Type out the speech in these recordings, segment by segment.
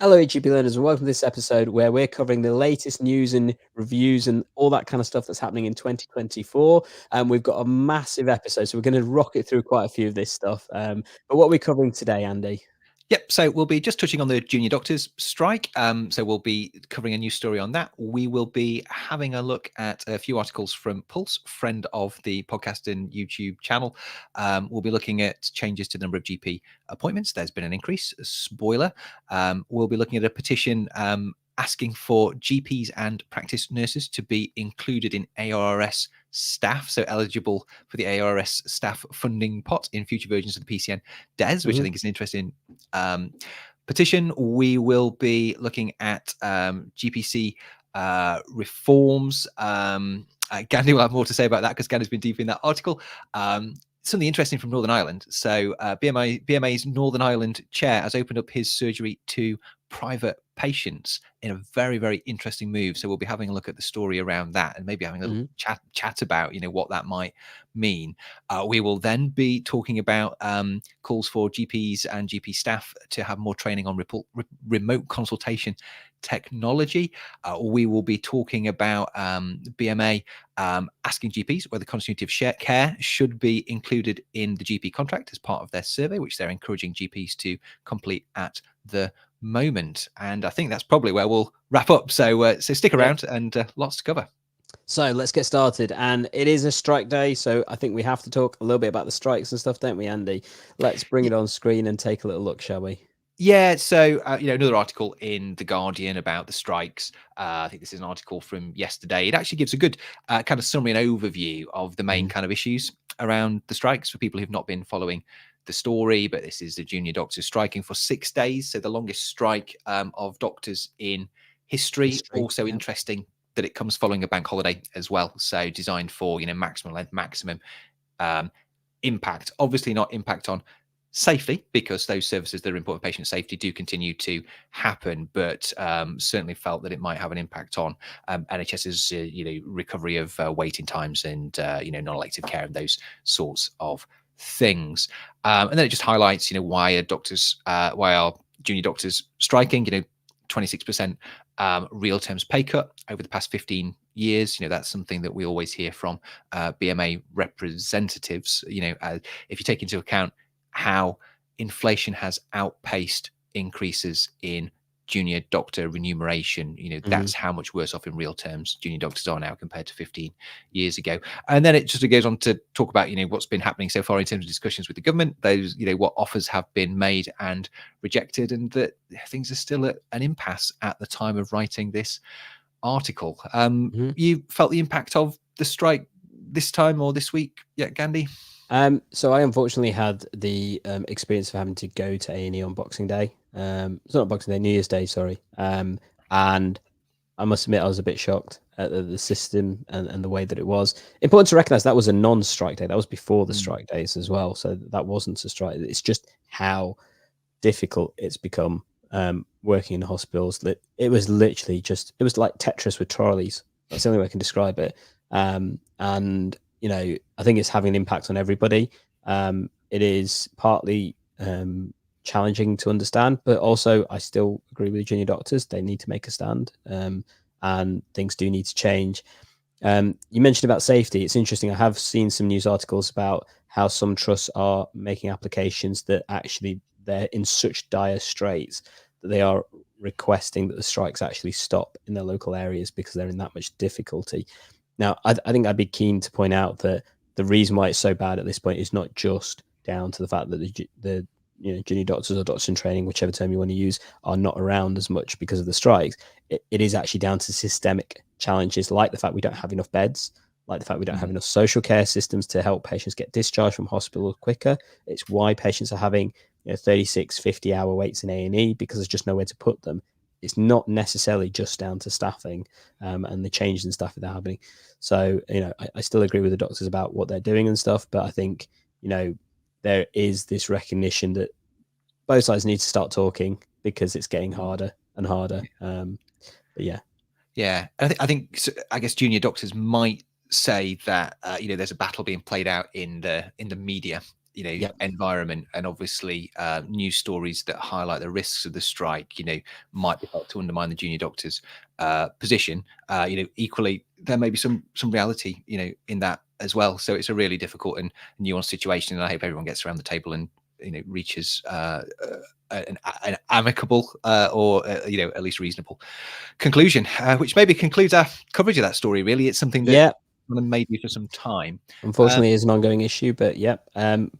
Hello, eGP learners, and welcome to this episode where we're covering the latest news and reviews and all that kind of stuff that's happening in 2024. And we've got a massive episode, so we're going to rocket through quite a few of this stuff. But what are we covering today, Andy? Yep, so we'll be just touching on the junior doctors strike. So we'll be covering a new story on that. We will be having a look at a few articles from Pulse, friend of the podcast and YouTube channel. We'll be looking at changes to the number of GP appointments. There's been an increase, spoiler. We'll be looking at a petition asking for GPs and practice nurses to be included in ARRS staff, so eligible for the ARRS staff funding pot in future versions of the PCN DES, which I think is an interesting petition. We will be looking at GPC reforms. Gandhi will have more to say about that because Gandhi's been deep in that article. Something interesting from Northern Ireland. So BMA's Northern Ireland chair has opened up his surgery to private patients in a very, very interesting move. So we'll be having a look at the story around that and maybe having a little chat about, what that might mean. We will then be talking about calls for GPs and GP staff to have more training on remote consultation technology. We will be talking about BMA asking GPs whether continuity of care should be included in the GP contract as part of their survey, which they're encouraging GPs to complete at the moment. And I think that's probably where we'll wrap up. So stick around and lots to cover. So let's get started. And it is a strike day, so I think we have to talk a little bit about the strikes and stuff, don't we, Andy? Let's bring it on screen and take a little look, shall we? Yeah, so another article in The Guardian about the strikes. I think this is an article from yesterday. It actually gives a good kind of summary and overview of the main kind of issues around the strikes for people who've not been following the story. But this is the junior doctors striking for 6 days, so the longest strike of doctors in history. Also interesting that it comes following a bank holiday as well, so designed for maximum length, maximum impact. Obviously not impact on safety, because those services that are important for patient safety do continue to happen, but certainly felt that it might have an impact on NHS's recovery of waiting times and non-elective care and those sorts of things. And then it just highlights why are junior doctors striking. 26% real terms pay cut over the past 15 years. That's something that we always hear from BMA representatives. If you take into account how inflation has outpaced increases in junior doctor remuneration, that's how much worse off in real terms junior doctors are now compared to 15 years ago. And then it just goes on to talk about what's been happening so far in terms of discussions with the government, those what offers have been made and rejected, and that things are still at an impasse at the time of writing this article. You felt the impact of the strike this time or this week yet, Gandhi? So I unfortunately had the experience of having to go to A&E on Boxing Day. It's not Boxing Day, New Year's Day, sorry. And I must admit I was a bit shocked at the system and the way that it was. Important to recognise that was a non-strike day. That was before the strike days as well. So that wasn't a strike. It's just how difficult it's become working in hospitals. It was literally it was like Tetris with trolleys. That's the only way I can describe it. And I think it's having an impact on everybody. It is partly challenging to understand, but also I still agree with the junior doctors. They need to make a stand, and things do need to change. You mentioned about safety. It's interesting. I have seen some news articles about how some trusts are making applications that actually they're in such dire straits that they are requesting that the strikes actually stop in their local areas because they're in that much difficulty. Now, I think I'd be keen to point out that the reason why it's so bad at this point is not just down to the fact that the junior doctors or doctors in training, whichever term you want to use, are not around as much because of the strikes. It is actually down to systemic challenges, like the fact we don't have enough beds, like the fact we don't have enough social care systems to help patients get discharged from hospital quicker. It's why patients are having 36, 50-hour waits in A&E, because there's just nowhere to put them. It's not necessarily just down to staffing and the changes in staff that are happening. So, I still agree with the doctors about what they're doing and stuff, but I think, there is this recognition that both sides need to start talking because it's getting harder and harder. But yeah. Yeah. I guess junior doctors might say that, there's a battle being played out in the media environment, and obviously news stories that highlight the risks of the strike, might be thought to undermine the junior doctors' position. Equally, there may be some reality, in that as well. So it's a really difficult and nuanced situation, and I hope everyone gets around the table and reaches an amicable or at least reasonable conclusion, which maybe concludes our coverage of that story. Really, it's something that maybe for some time. Unfortunately, is an ongoing issue, but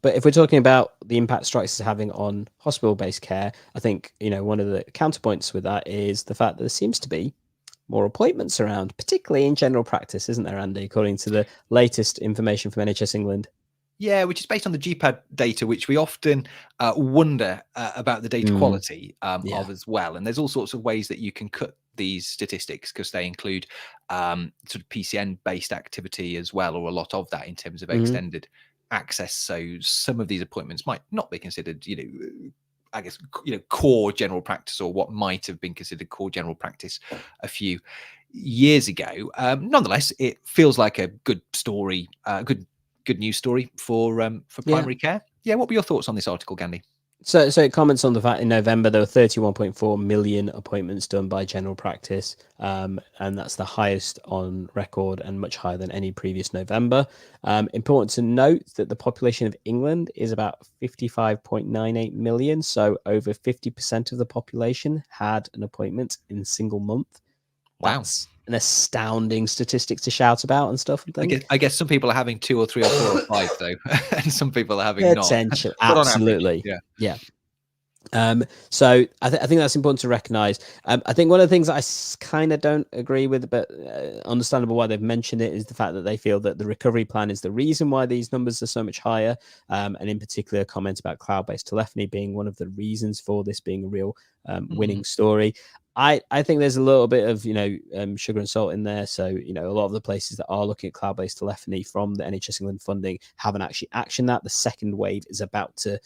but if we're talking about the impact strikes is having on hospital-based care, I think one of the counterpoints with that is the fact that there seems to be more appointments around, particularly in general practice, isn't there, Andy? According to the latest information from NHS England. Yeah, which is based on the GPAD data, which we often wonder about the data quality of as well. And there's all sorts of ways that you can cut these statistics, because they include sort of PCN-based activity as well, or a lot of that in terms of extended access. So some of these appointments might not be considered, I guess, core general practice, or what might have been considered core general practice a few years ago. Nonetheless, it feels like a good story, good news story for primary care. Yeah, what were your thoughts on this article, Gandhi? So it comments on the fact in November there were 31.4 million appointments done by general practice, and that's the highest on record and much higher than any previous November. Important to note that the population of England is about 55.98 million, so over 50% of the population had an appointment in a single month. Wow. That's an astounding statistic to shout about and stuff. I guess some people are having 2 or 3 or 4 or 5 though, and some people are having potential. Not. Absolutely, yeah. So I think that's important to recognize. I think one of the things I kind of don't agree with, but understandable why they've mentioned it, is the fact that they feel that the recovery plan is the reason why these numbers are so much higher. And in particular, a comment about cloud-based telephony being one of the reasons for this being a real winning story. I think there's a little bit of sugar and salt in there. So a lot of the places that are looking at cloud-based telephony from the NHS England funding haven't actually actioned that. The second wave is about to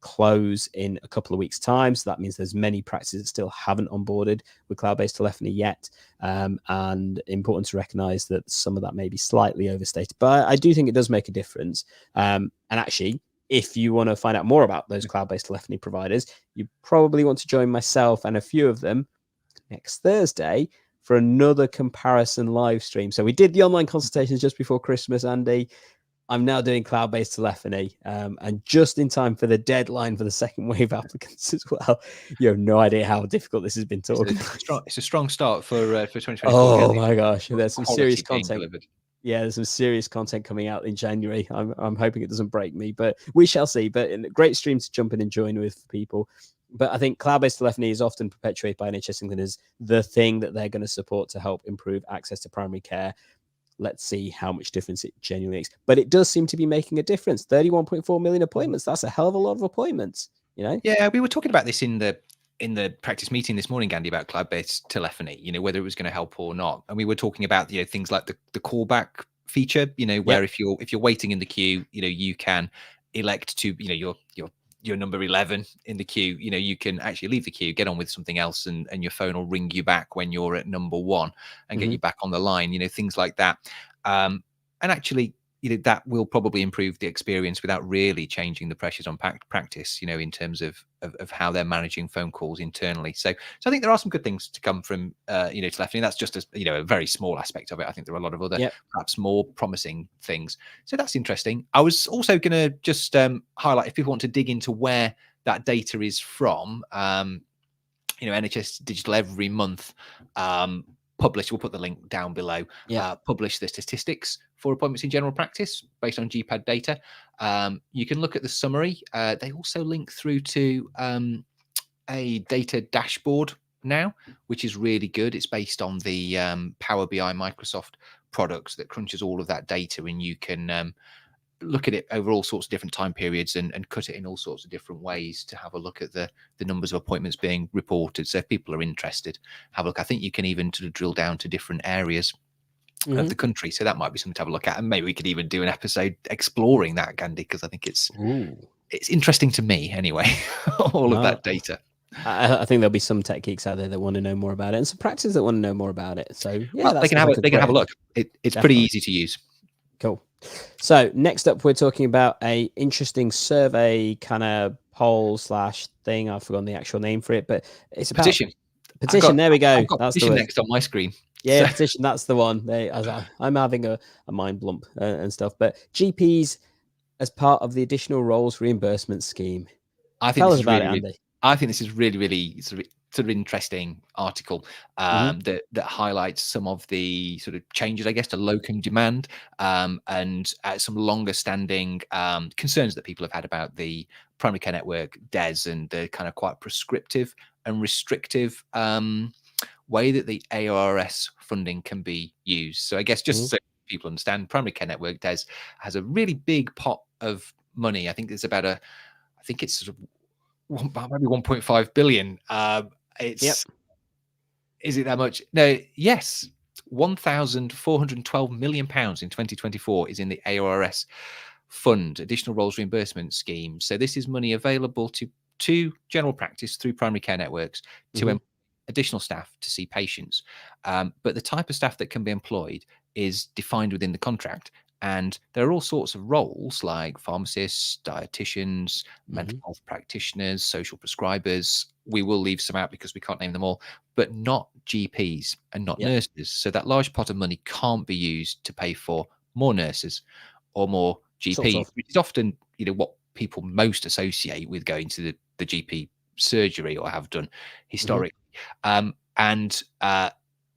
close in a couple of weeks' time, so that means there's many practices that still haven't onboarded with cloud-based telephony yet, and important to recognize that some of that may be slightly overstated, but I do think it does make a difference. And actually, if you want to find out more about those cloud-based telephony providers, you probably want to join myself and a few of them next Thursday for another comparison live stream. So we did the online consultations just before Christmas, Andy. I'm now doing cloud-based telephony, and just in time for the deadline for the second wave applicants as well. You have no idea how difficult this has been talking. It's a strong start for 2024. Oh my gosh, there's some serious content. Delivered. Yeah, there's some serious content coming out in January. I'm hoping it doesn't break me, but we shall see. But a great stream to jump in and join with people. But I think cloud-based telephony is often perpetuated by NHS England as the thing that they're going to support to help improve access to primary care. Let's see how much difference it genuinely makes. But it does seem to be making a difference. 31.4 million appointments. That's a hell of a lot of appointments, Yeah, we were talking about this in the practice meeting this morning, Gandhi, about cloud-based telephony, whether it was going to help or not. And we were talking about, things like the callback feature, where if you're waiting in the queue, you can elect to, you're number 11 in the queue, you can actually leave the queue, get on with something else, and your phone will ring you back when you're at number 1 and get you back on the line, things like that. And actually, that will probably improve the experience without really changing the pressures on practice, in terms of how they're managing phone calls internally. So I think there are some good things to come from, telephony. That's just a very small aspect of it. I think there are a lot of other, perhaps more promising things. So that's interesting. I was also going to just highlight, if people want to dig into where that data is from, NHS Digital every month publish, we'll put the link down below, publish the statistics for appointments in general practice based on GPAD data. You can look at the summary. They also link through to a data dashboard now, which is really good. It's based on the Power BI Microsoft products that crunches all of that data, and you can look at it over all sorts of different time periods and cut it in all sorts of different ways to have a look at the numbers of appointments being reported. So if people are interested, have a look. I think you can even sort of drill down to different areas of the country. So that might be something to have a look at. And maybe we could even do an episode exploring that, Gandhi, because I think it's interesting to me anyway, all of that data. I think there'll be some tech geeks out there that want to know more about it, and some practices that want to know more about it. So yeah, they can have a look. It's pretty easy to use. Cool. So next up, we're talking about a interesting survey kind of poll slash thing. I've forgotten the actual name for it, but it's about Petition. petition. There we go. I've got That's the petition word. next on my screen. Yeah, So petition. That's the one. I'm having a mind lump and stuff. But GPs as part of the additional roles reimbursement scheme. I think Tell this us is about really, it, really, Andy. I think this is really, really sort of interesting article that highlights some of the sort of changes, I guess, to locum demand and some longer standing concerns that people have had about the primary care network DES and the kind of quite prescriptive and restrictive way that the ARRS funding can be used. So I guess just so people understand, primary care network DES has a really big pot of money. I think it's about I think it's sort of maybe 1.5 billion. It's Is it that much? No, yes. £1,412 million in 2024 is in the ARRS fund, additional roles reimbursement scheme. So this is money available to general practice through primary care networks to employ additional staff to see patients. But the type of staff that can be employed is defined within the contract. And there are all sorts of roles like pharmacists, dietitians, mental health practitioners, social prescribers. We will leave some out because we can't name them all, but not GPs and not nurses. So that large pot of money can't be used to pay for more nurses or more GPs, which is often, what people most associate with going to the GP surgery or have done historically.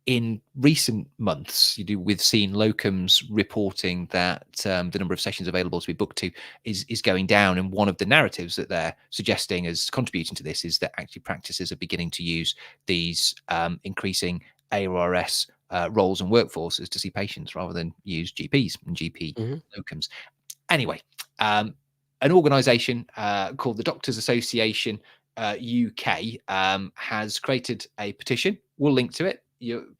In recent months, we've seen locums reporting that the number of sessions available to be booked to is going down. And one of the narratives that they're suggesting as contributing to this is that actually practices are beginning to use these increasing ARRS roles and workforces to see patients rather than use GPs and GP locums. Anyway, an organisation called the Doctors Association UK has created a petition. We'll link to it.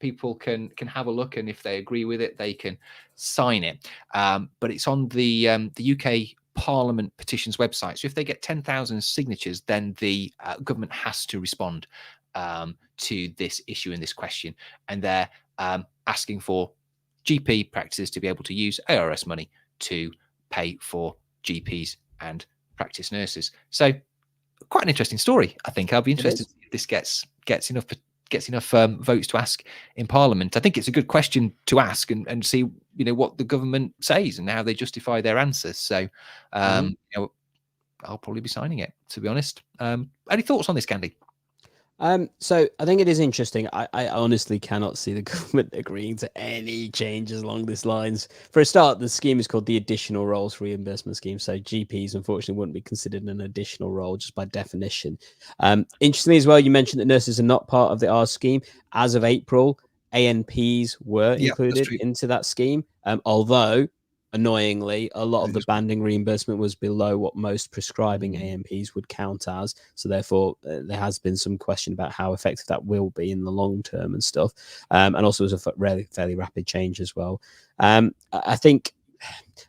People can have a look, and if they agree with it, they can sign it. But it's on the UK Parliament petitions website. So if they get 10,000 signatures, then the government has to respond to this issue and this question, and they're asking for GP practices to be able to use ARRS money to pay for GPs and practice nurses. So quite an interesting story. I think I'll be interested if this gets enough votes to ask in Parliament. I think it's a good question to ask and see what the government says and how they justify their answers. So I'll probably be signing it, to be honest. Any thoughts on this, Gandhi? So I think it is interesting. I honestly cannot see the government agreeing to any changes along these lines. For a start, the scheme is called the Additional Roles Reimbursement Scheme. So GPs, unfortunately, wouldn't be considered an additional role just by definition. Interestingly, as well, you mentioned that nurses are not part of the ARRS scheme. As of April, ANPs were included into that scheme, although annoyingly, a lot of the banding reimbursement was below what most prescribing ANPs would count as. So therefore, there has been some question about how effective that will be in the long term and stuff. And also, there's a fairly rapid change as well. I think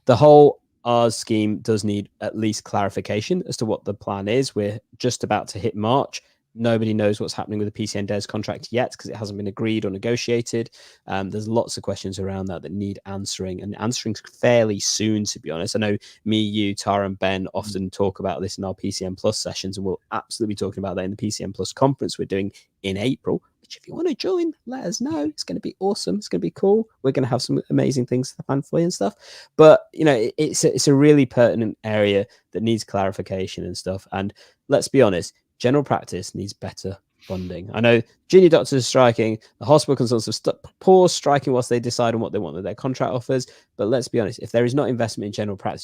the whole ARRS scheme does need at least clarification as to what the plan is. We're just about to hit March. Nobody knows what's happening with the PCN DES contract yet because it hasn't been agreed or negotiated. There's lots of questions around that need answering, and answering fairly soon, to be honest. I know me, you, Tara, and Ben often talk about this in our PCN Plus sessions, and we'll absolutely be talking about that in the PCN Plus conference we're doing in April. Which, if you want to join, let us know. It's going to be awesome. It's going to be cool. We're going to have some amazing things to plan for you and stuff. But it's a really pertinent area that needs clarification and stuff. And let's be honest, general practice needs better funding. I know junior doctors are striking, the hospital consultants have paused striking whilst they decide on what they want with their contract offers. But let's be honest, if there is not investment in general practice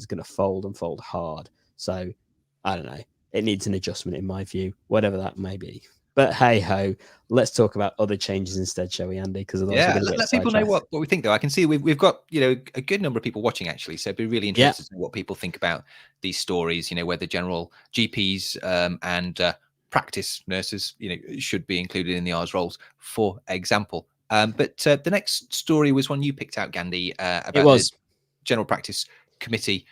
is going to fold and fold hard. So I don't know. It needs an adjustment in my view, whatever that may be. But hey ho, let's talk about other changes instead, shall we, Andy? Because otherwise we're going to get let people know what we think, though. I can see we've got a good number of people watching actually, so it'd be really interested to know what people think about these stories. Whether general GPs and practice nurses should be included in the ARRS roles, for example. But the next story was one you picked out, Gandhi, about the general practice committee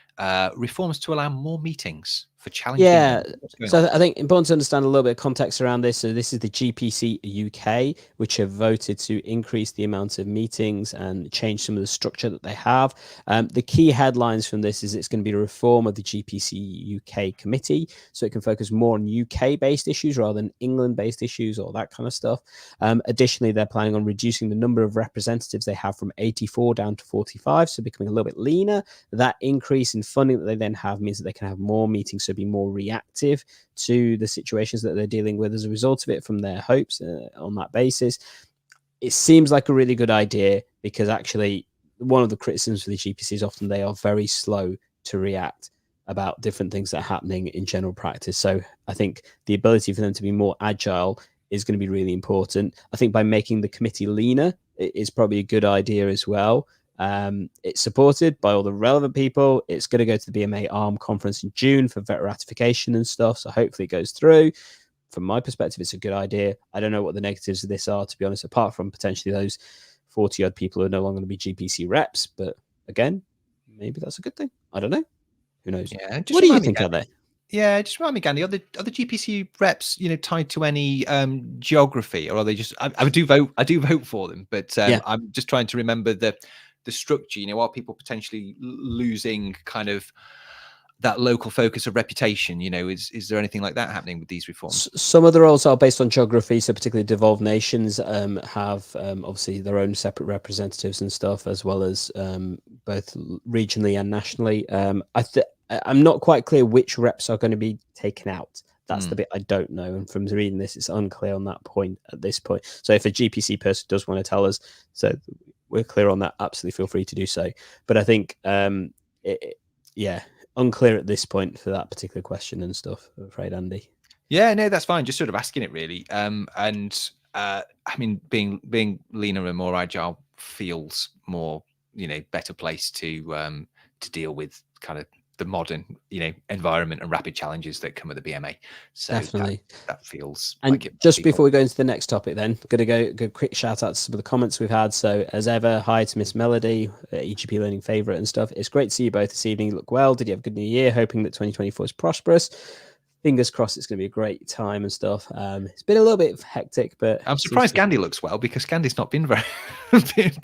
reforms to allow more meetings for for challenging Yeah, them? What's going on? so I think important to understand a little bit of context around this. So this is the GPC UK, which have voted to increase the amount of meetings and change some of the structure that they have. The key headlines from this is it's going to be a reform of the GPC UK committee, so it can focus more on UK-based issues rather than England-based issues or that kind of stuff. Additionally, they're planning on reducing the number of representatives they have from 84 down to 45, so becoming a little bit leaner. That increase in funding that they then have means that they can have more meetings, so be more reactive to the situations that they're dealing with as a result of it from their hopes on that basis. It seems like a really good idea because actually one of the criticisms for the GPC is often they are very slow to react about different things that are happening in general practice. So I think the ability for them to be more agile is going to be really important. I think by making the committee leaner is probably a good idea as well. It's supported by all the relevant people. It's going to go to the BMA ARM conference in June for vet ratification and stuff. So hopefully it goes through. From my perspective, it's a good idea. I don't know what the negatives of this are, to be honest, apart from potentially those 40 odd people who are no longer going to be GPC reps. But again, maybe that's a good thing. I don't know. Who knows? Yeah, just What do you remind me, think out Gandhi. there? Yeah, just remind me, Gandhi. Are the GPC reps, tied to any geography, or are they just? I do vote. I do vote for them, but Yeah. I'm just trying to remember the structure. Are people potentially losing kind of that local focus of reputation? Is there anything like that happening with these reforms? Some of the roles are based on geography, so particularly devolved nations have obviously their own separate representatives and stuff, as well as both regionally and nationally. I'm not quite clear which reps are going to be taken out. That's the bit I don't know, and from reading this, it's unclear on that point at this point. So if a GPC person does want to tell us, so we're clear on that, absolutely feel free to do so. But I think, yeah, unclear at this point for that particular question and stuff. I'm afraid, Andy. Yeah, no, that's fine. Just sort of asking it really. And I mean, being leaner and more agile feels more, better place to deal with kind of the modern, environment and rapid challenges that come with the BMA. So Definitely. that feels And like it. just before we go into the next topic, then, going to go quick shout out to some of the comments we've had. So, as ever, hi to Miss Melody, eGPlearning favorite and stuff. It's great to see you both this evening. You look well. Did you have a good new year? Hoping that 2024 is prosperous. Fingers crossed it's going to be a great time and stuff. It's been a little bit hectic, but I'm surprised Gandhi looks well because Gandhi's not been very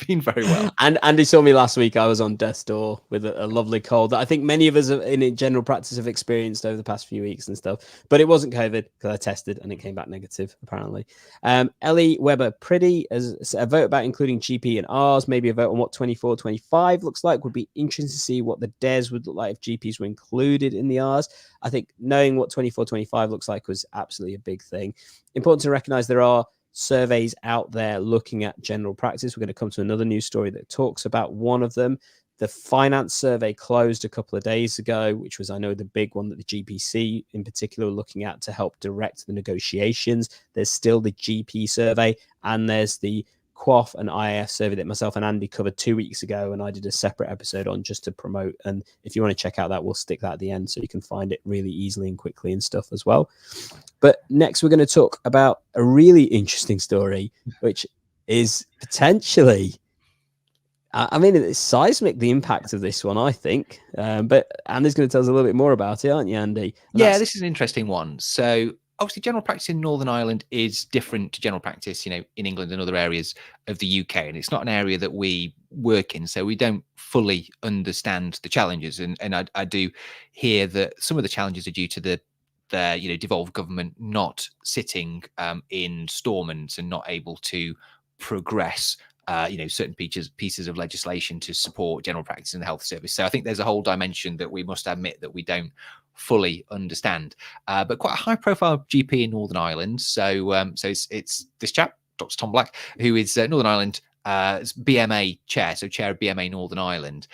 been very well. And Andy saw me last week. I was on death's door with a lovely cold that I think many of us in general practice have experienced over the past few weeks and stuff. But it wasn't COVID because I tested and it came back negative, apparently. Ellie Weber Pretty as a vote about including GP and ARRS, maybe a vote on what 24-25 looks like. Would be interesting to see what the DES would look like if GPs were included in the ARRS. I think knowing what 24-25 looks like was absolutely a big thing. Important to recognize there are surveys out there looking at general practice. We're going to come to another news story that talks about one of them. The finance survey closed a couple of days ago, which was, I know, the big one that the GPC in particular were looking at to help direct the negotiations. There's still the GP survey, and there's the QOF and IAF survey that myself and Andy covered 2 weeks ago, and I did a separate episode on just to promote. And if you want to check out that, we'll stick that at the end so you can find it really easily and quickly and stuff as well. But next, we're going to talk about a really interesting story, which is potentially, I mean, it's seismic, the impact of this one, I think. But Andy's going to tell us a little bit more about it, aren't you, Andy? Yeah, this is an interesting one. So obviously general practice in Northern Ireland is different to general practice, in England and other areas of the UK. And it's not an area that we work in. So we don't fully understand the challenges. And I do hear that some of the challenges are due to the devolved government not sitting in Stormont and not able to progress certain pieces of legislation to support general practice in the health service. So I think there's a whole dimension that we must admit that we don't fully understand. But quite a high profile GP in Northern Ireland. So it's this chap, Dr. Tom Black, who is Northern Ireland BMA chair, so chair of BMA Northern Ireland,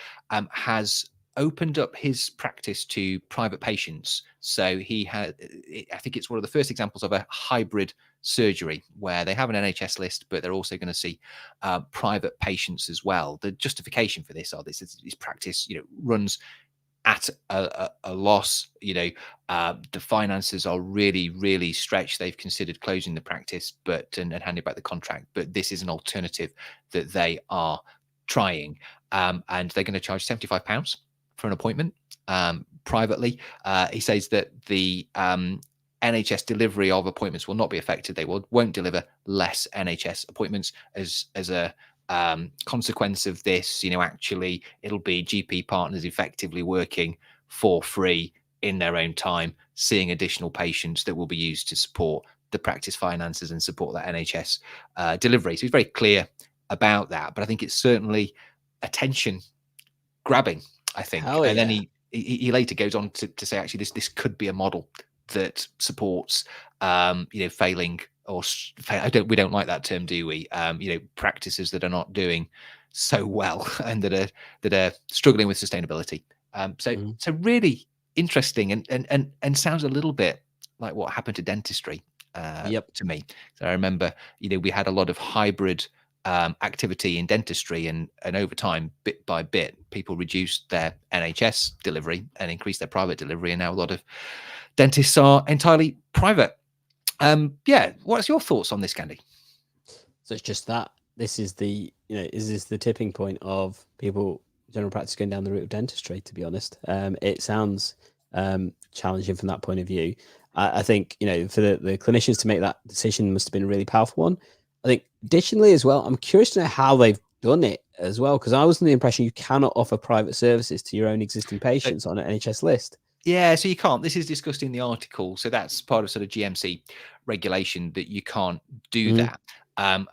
has opened up his practice to private patients. So he had, I think it's one of the first examples of a hybrid surgery where they have an NHS list, but they're also going to see private patients as well. The justification for this is practice, runs at a loss. The finances are really, really stretched. They've considered closing the practice, and handing back the contract. But this is an alternative that they are trying, and they're going to charge £75 for an appointment. privately. He says that the NHS delivery of appointments will not be affected. They won't deliver less NHS appointments as a consequence of this. Actually, it'll be GP partners effectively working for free in their own time, seeing additional patients that will be used to support the practice finances and support that NHS delivery. So he's very clear about that. But I think it's certainly attention grabbing, I think. Hell And then yeah. he later goes on to say, actually, this could be a model that supports, failing or we don't like that term, do we? Practices that are not doing so well and that are struggling with sustainability. So really interesting and sounds a little bit like what happened to dentistry Yep. to me. So I remember, we had a lot of hybrid activity in dentistry, and over time, bit by bit, people reduced their NHS delivery and increased their private delivery, and now a lot of dentists are entirely private. What's your thoughts on this, Gandhi? So it's just that this is is this the tipping point of people general practice going down the route of dentistry? To be honest, it sounds challenging from that point of view. I think for the clinicians to make that decision must have been a really powerful one. I think additionally as well, I'm curious to know how they've done it as well, because I was under the impression you cannot offer private services to your own existing patients on an NHS list. Yeah, so you can't. This is discussed in the article. So that's part of sort of GMC regulation that you can't do that.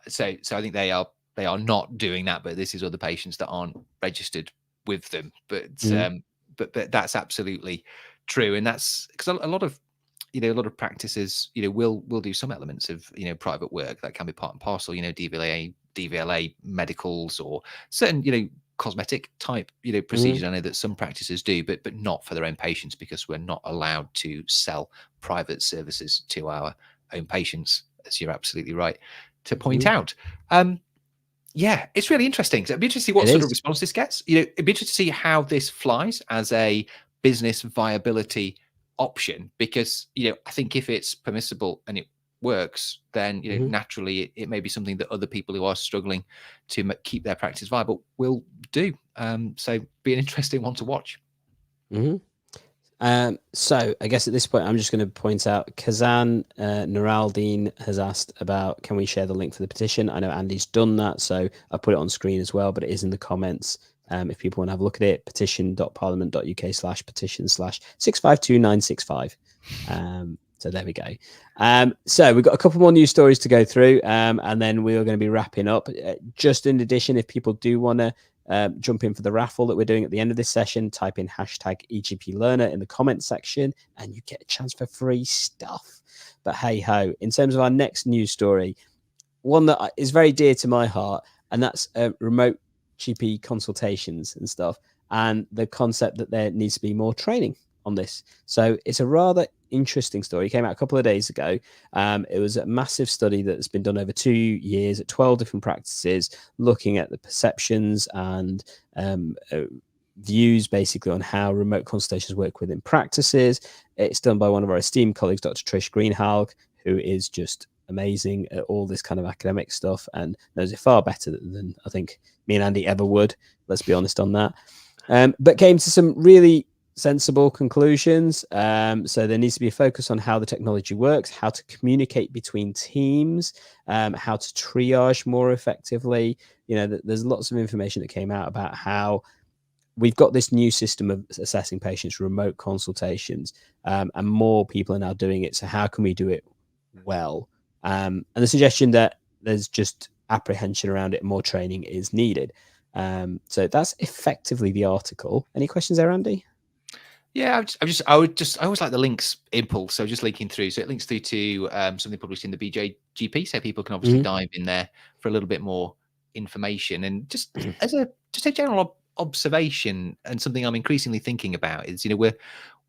So I think they are not doing that, but this is other patients that aren't registered with them. But that's absolutely true, and that's because a lot of practices will do some elements of private work that can be part and parcel. DVLA medicals or certain cosmetic type procedures. I know that some practices do, but not for their own patients, because we're not allowed to sell private services to our own patients, as you're absolutely right to point out. Yeah, it's really interesting. So it'd be interesting to see what sort of response this gets. It'd be interesting to see how this flies as a business viability option, because I think if it's permissible and it works, then naturally it may be something that other people who are struggling to keep their practice viable will do. So be an interesting one to watch. So I guess at this point, I'm just going to point out Kazan Nuraldeen has asked about, can we share the link for the petition? I know Andy's done that, so I put it on screen as well, but it is in the comments. If people want to have a look at it, petition.parliament.uk/petition/652965. So there we go. So we've got a couple more news stories to go through, and then we are going to be wrapping up. Just in addition, if people do want to jump in for the raffle that we're doing at the end of this session, type in hashtag eGPLearner in the comments section and you get a chance for free stuff. But hey ho, in terms of our next news story, one that is very dear to my heart, and that's remote GP consultations and stuff, and the concept that there needs to be more training on this. So it's a rather interesting story. It came out a couple of days ago. It was a massive study that's been done over 2 years at 12 different practices, looking at the perceptions and views basically on how remote consultations work within practices. It's done by one of our esteemed colleagues, Dr. Trish Greenhalgh, who is just amazing at all this kind of academic stuff and knows it far better than I think me and Andy ever would. Let's be honest on that. But came to some really sensible conclusions. So there needs to be a focus on how the technology works, how to communicate between teams, how to triage more effectively. There's lots of information that came out about how we've got this new system of assessing patients, remote consultations, and more people are now doing it. So how can we do it well? And the suggestion that there's just apprehension around it, more training is needed. So that's effectively the article. Any questions there, Andy? Yeah, I always like the links impulse. So just linking through. So it links through to something published in the BJGP, so people can obviously dive in there for a little bit more information. And just as a general observation, and something I'm increasingly thinking about is,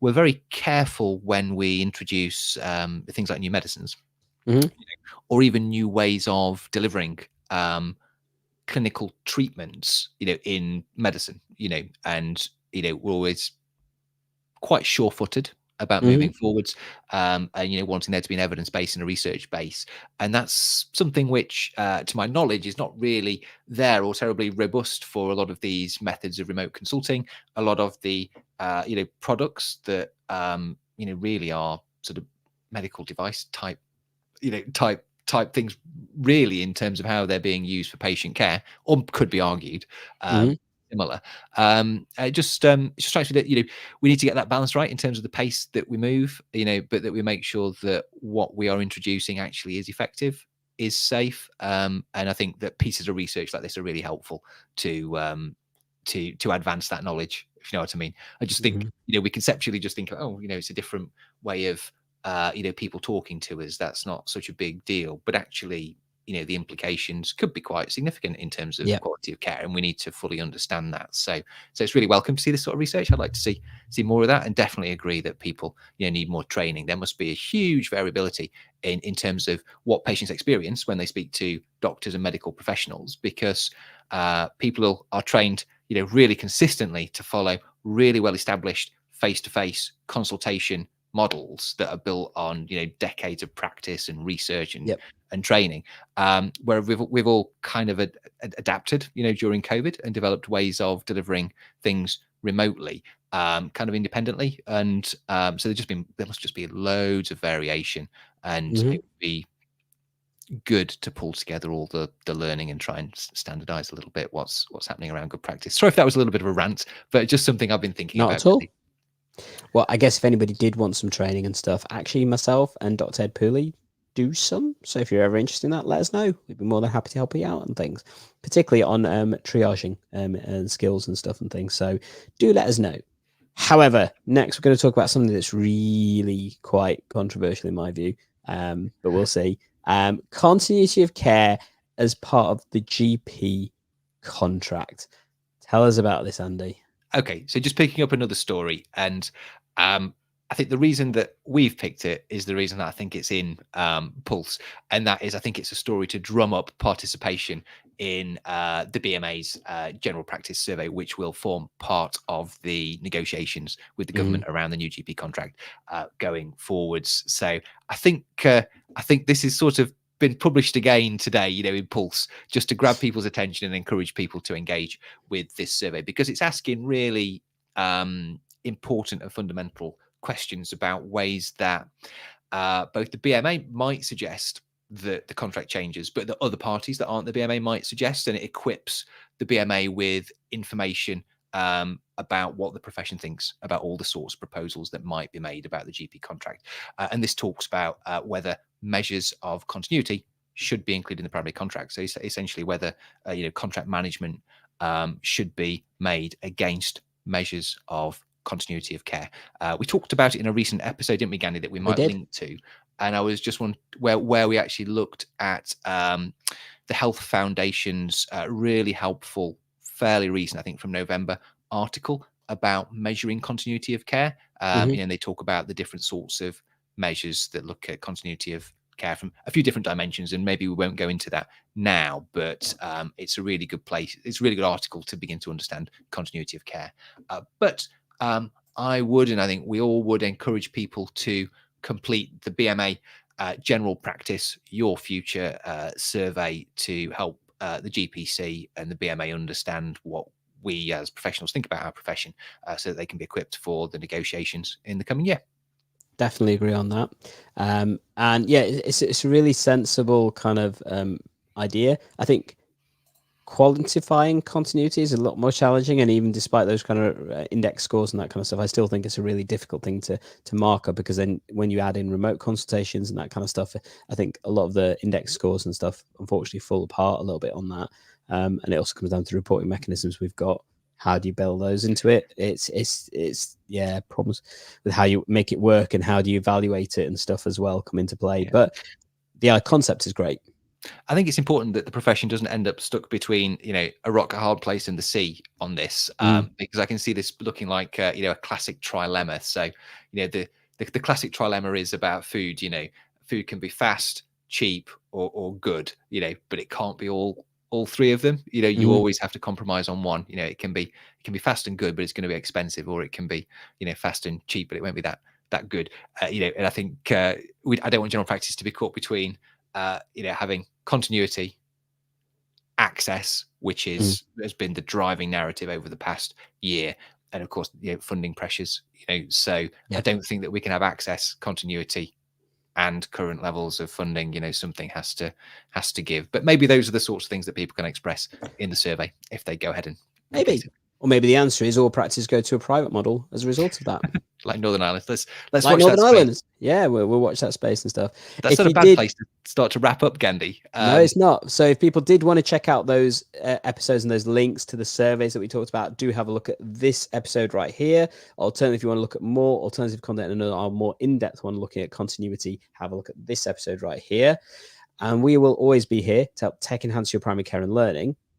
we're very careful when we introduce things like new medicines, or even new ways of delivering clinical treatments, in medicine, and we're always quite sure-footed about Mm-hmm. moving forwards, and wanting there to be an evidence base and a research base. And that's something which, to my knowledge, is not really there or terribly robust for a lot of these methods of remote consulting. A lot of the products that really are sort of medical device type type things, really, in terms of how they're being used for patient care, or could be argued Mm-hmm. similar. It just strikes me that we need to get that balance right in terms of the pace that we move, but that we make sure that what we are introducing actually is effective, is safe, and I think that pieces of research like this are really helpful to advance that knowledge, if you know what I mean. I just think we conceptually just think, oh, it's a different way of people talking to us. That's not such a big deal, but actually, the implications could be quite significant in terms of Yeah. quality of care, and we need to fully understand that. So it's really welcome to see this sort of research. I'd like to see more of that, and definitely agree that people need more training. There must be a huge variability in terms of what patients experience when they speak to doctors and medical professionals, because people are trained really consistently to follow really well established face-to-face consultation models that are built on decades of practice and research and Yep. training, where we've all kind of adapted during COVID and developed ways of delivering things remotely, kind of independently. And so there must just be loads of variation, and Mm-hmm. it would be good to pull together all the learning and try and standardize a little bit what's happening around good practice. Sorry if that was a little bit of a rant, but just something I've been thinking Not about at all. really. Well, I guess if anybody did want some training and stuff, actually myself and Dr. Ed Pooley do some. So if you're ever interested in that, let us know. We'd be more than happy to help you out and things, particularly on triaging and skills and stuff and things. So do let us know. However, next we're going to talk about something that's really quite controversial in my view, but we'll see. Continuity of care as part of the GP contract. Tell us about this, Andy. Okay, so just picking up another story, and I think the reason that we've picked it is the reason that I think it's in Pulse, and that is I think it's a story to drum up participation in the BMA's general practice survey, which will form part of the negotiations with the government around the new GP contract going forwards. So I think this is sort of been published again today, in Pulse, just to grab people's attention and encourage people to engage with this survey, because it's asking really important and fundamental questions about ways that both the BMA might suggest that the contract changes, but that other parties that aren't the BMA might suggest, and it equips the BMA with information about what the profession thinks about all the sorts of proposals that might be made about the GP contract. And this talks about whether measures of continuity should be included in the primary contract. So essentially whether contract management should be made against measures of continuity of care. We talked about it in a recent episode, didn't we, Gandhi, that we might link to. And I was just where we actually looked at the Health Foundation's really helpful, fairly recent, I think from November, article about measuring continuity of care. And they talk about the different sorts of measures that look at continuity of care from a few different dimensions, and maybe we won't go into that now, but it's a really good place. It's a really good article to begin to understand continuity of care. But I would, and I think we all would, encourage people to complete the BMA General Practice Your Future survey to help the GPC and the BMA understand what we as professionals think about our profession, so that they can be equipped for the negotiations in the coming year. Definitely agree on that. And yeah, it's a really sensible kind of idea. I think quantifying continuity is a lot more challenging, and even despite those kind of index scores and that kind of stuff, I still think it's a really difficult thing to mark up, because then when you add in remote consultations and that kind of stuff, I think a lot of the index scores and stuff unfortunately fall apart a little bit on that. And it also comes down to reporting mechanisms we've got. How do you build those into it? It's problems with how you make it work and how do you evaluate it and stuff as well come into play. Yeah. But the concept is great. I think it's important that the profession doesn't end up stuck between, a rock, a hard place, and the sea on this, because I can see this looking like, a classic trilemma. So, the classic trilemma is about food. Food can be fast, cheap, or good. But it can't be all three of them. You always have to compromise on one. It can be fast and good, but it's going to be expensive, or it can be, fast and cheap, but it won't be that that good. And I think I don't want general practice to be caught between having continuity, access, which has been the driving narrative over the past year, and of course funding pressures. So I don't think that we can have access, continuity, and current levels of funding. Something has to give. But maybe those are the sorts of things that people can express in the survey if they go ahead and maybe. Or maybe the answer is all practice go to a private model as a result of that. Like Northern Ireland. Let's like watch Northern that Ireland. space. Yeah, we'll watch that space and stuff. That's not a bad place to start to wrap up, Gandhi. No, it's not. So if people did want to check out those episodes and those links to the surveys that we talked about, do have a look at this episode right here. Alternatively, if you want to look at more alternative content and a more in-depth one looking at continuity, have a look at this episode right here. And we will always be here to help tech enhance your primary care and learning.